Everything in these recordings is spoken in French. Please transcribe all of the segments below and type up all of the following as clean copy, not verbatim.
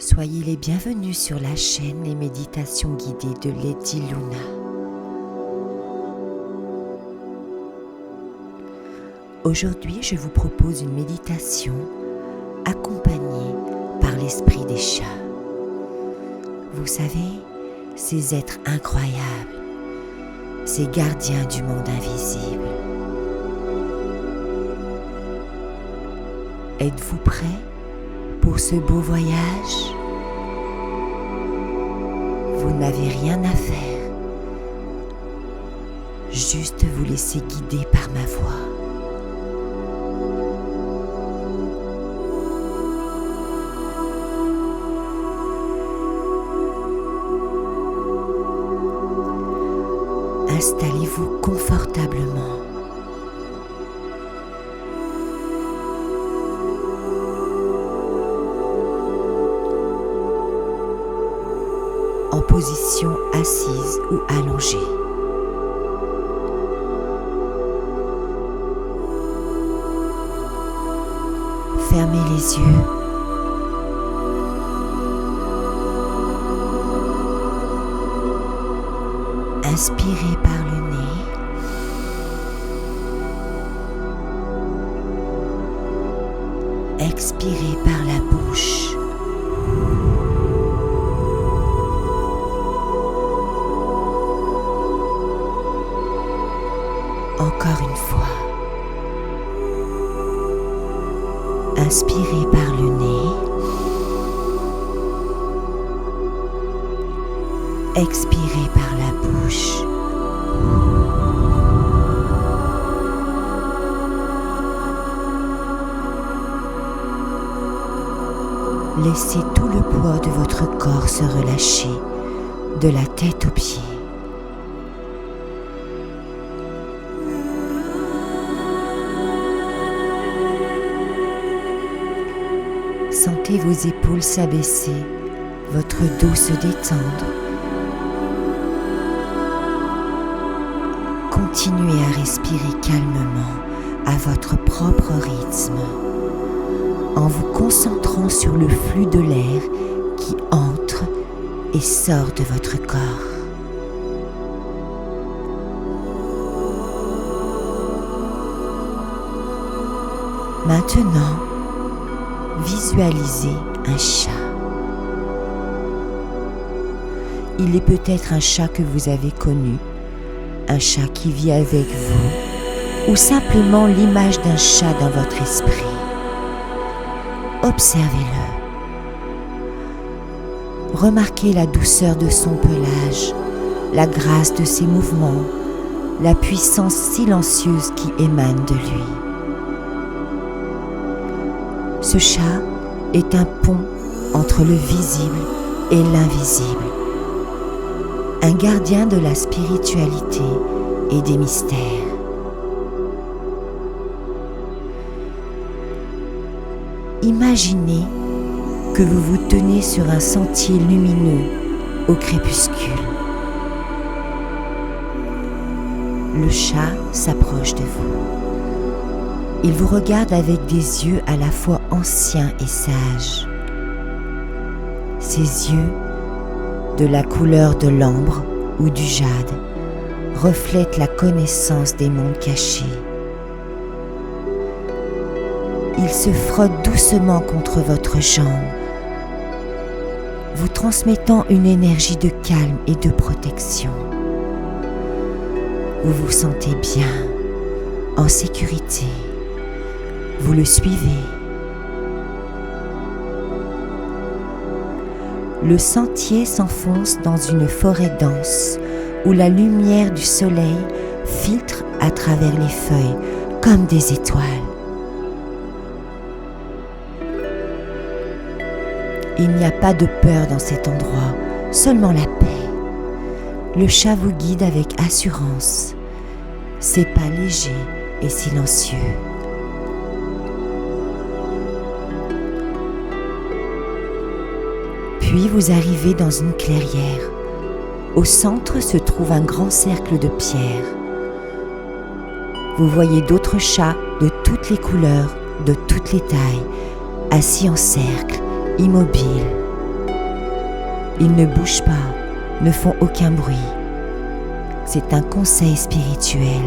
Soyez les bienvenus sur la chaîne Les Méditations guidées de Lady Luna. Aujourd'hui, je vous propose une méditation accompagnée par l'esprit des chats. Vous savez, ces êtres incroyables, ces gardiens du monde invisible. Êtes-vous prêts pour ce beau voyage? Vous n'avez rien à faire, juste vous laisser guider par ma voix. Installez-vous confortablement. En position assise ou allongée. Fermez les yeux. Inspirez par le nez. Expirez par la bouche. Encore une fois. Inspirez par le nez. Expirez par la bouche. Laissez tout le poids de votre corps se relâcher, de la tête aux pieds. Sentez vos épaules s'abaisser, votre dos se détendre. Continuez à respirer calmement à votre propre rythme, en vous concentrant sur le flux de l'air qui entre et sort de votre corps. Maintenant, visualisez un chat. Il est peut-être un chat que vous avez connu, un chat qui vit avec vous, ou simplement l'image d'un chat dans votre esprit. Observez-le. Remarquez la douceur de son pelage, la grâce de ses mouvements, la puissance silencieuse qui émane de lui. Ce chat est un pont entre le visible et l'invisible, un gardien de la spiritualité et des mystères. Imaginez que vous vous tenez sur un sentier lumineux au crépuscule. Le chat s'approche de vous. Il vous regarde avec des yeux à la fois anciens et sages. Ses yeux, de la couleur de l'ambre ou du jade, reflètent la connaissance des mondes cachés. Il se frotte doucement contre votre jambe, vous transmettant une énergie de calme et de protection. Vous vous sentez bien, en sécurité. Vous le suivez. Le sentier s'enfonce dans une forêt dense où la lumière du soleil filtre à travers les feuilles comme des étoiles. Il n'y a pas de peur dans cet endroit, seulement la paix. Le chat vous guide avec assurance, ses pas légers et silencieux. Puis vous arrivez dans une clairière. Au centre se trouve un grand cercle de pierre. Vous voyez d'autres chats de toutes les couleurs, de toutes les tailles, assis en cercle, immobiles. Ils ne bougent pas, ne font aucun bruit. C'est un conseil spirituel,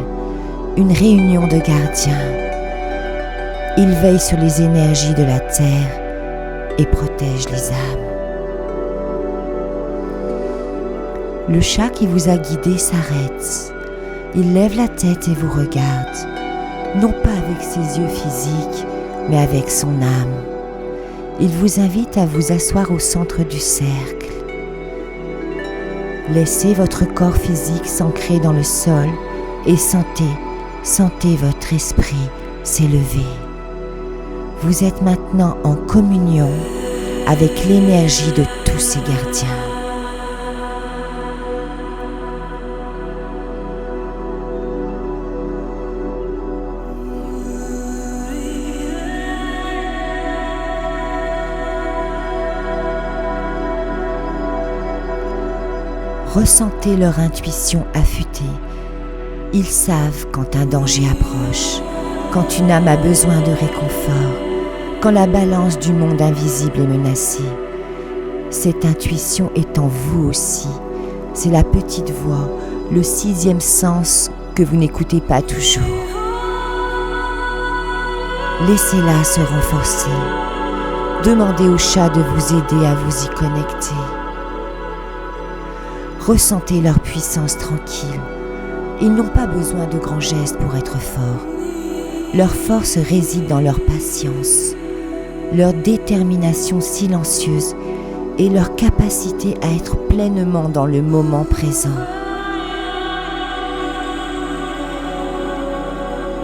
une réunion de gardiens. Ils veillent sur les énergies de la terre et protègent les âmes. Le chat qui vous a guidé s'arrête. Il lève la tête et vous regarde, non pas avec ses yeux physiques, mais avec son âme. Il vous invite à vous asseoir au centre du cercle. Laissez votre corps physique s'ancrer dans le sol et sentez votre esprit s'élever. Vous êtes maintenant en communion avec l'énergie de tous ces gardiens. Ressentez leur intuition affûtée. Ils savent quand un danger approche, quand une âme a besoin de réconfort, quand la balance du monde invisible est menacée. Cette intuition est en vous aussi. C'est la petite voix, le 6e sens que vous n'écoutez pas toujours. Laissez-la se renforcer. Demandez au chat de vous aider à vous y connecter. Ressentez leur puissance tranquille. Ils n'ont pas besoin de grands gestes pour être forts. Leur force réside dans leur patience, leur détermination silencieuse et leur capacité à être pleinement dans le moment présent.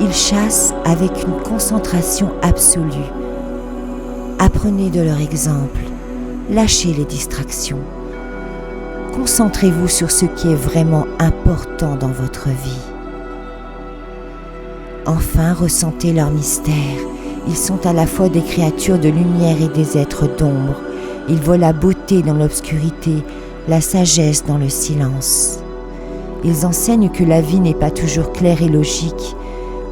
Ils chassent avec une concentration absolue. Apprenez de leur exemple. Lâchez les distractions. Concentrez-vous sur ce qui est vraiment important dans votre vie. Enfin, ressentez leur mystère. Ils sont à la fois des créatures de lumière et des êtres d'ombre. Ils voient la beauté dans l'obscurité, la sagesse dans le silence. Ils enseignent que la vie n'est pas toujours claire et logique,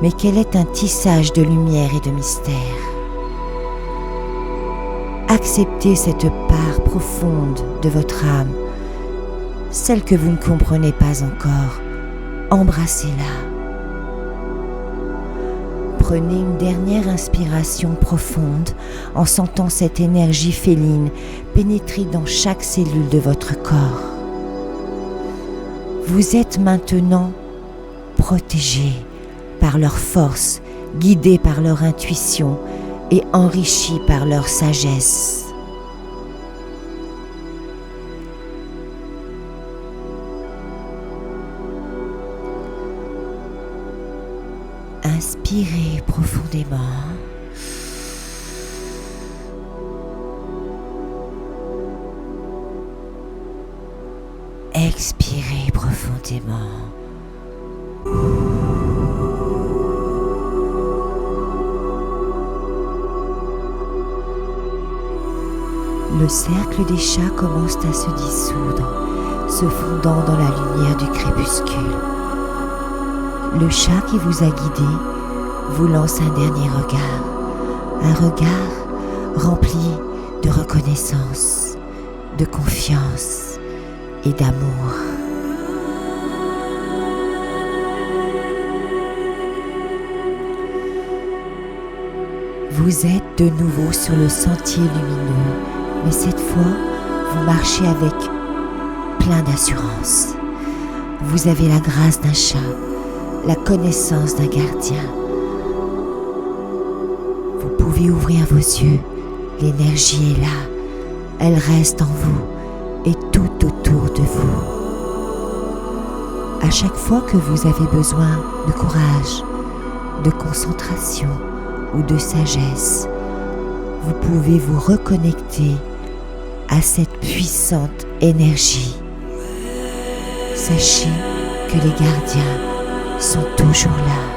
mais qu'elle est un tissage de lumière et de mystère. Acceptez cette part profonde de votre âme, celle que vous ne comprenez pas encore. Embrassez-la. Prenez une dernière inspiration profonde en sentant cette énergie féline pénétrer dans chaque cellule de votre corps. Vous êtes maintenant protégés par leur force, guidés par leur intuition et enrichis par leur sagesse. Inspirez profondément. Expirez profondément. Le cercle des chats commence à se dissoudre, se fondant dans la lumière du crépuscule. Le chat qui vous a guidé vous lance un dernier regard rempli de reconnaissance, de confiance et d'amour. Vous êtes de nouveau sur le sentier lumineux, mais cette fois, vous marchez avec plein d'assurance. Vous avez la grâce d'un chat, la connaissance d'un gardien. Vous pouvez ouvrir vos yeux, l'énergie est là, elle reste en vous et tout autour de vous. À chaque fois que vous avez besoin de courage, de concentration ou de sagesse, vous pouvez vous reconnecter à cette puissante énergie. Sachez que les gardiens sont toujours là.